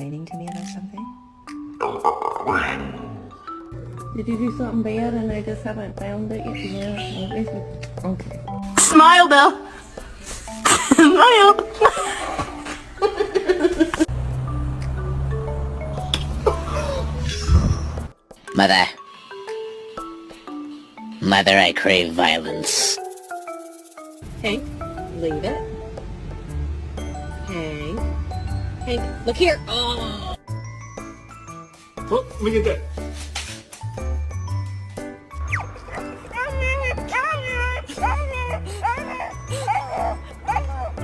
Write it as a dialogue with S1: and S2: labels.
S1: complaining to me about something?
S2: Did you do something bad and I just haven't found it yet? Yeah. Okay.
S1: Smile, Bill! Smile!
S3: Mother. Mother, I crave violence.
S2: Hank, leave it. Hank. Hank, look here. Oh!
S4: Oh, let me get that.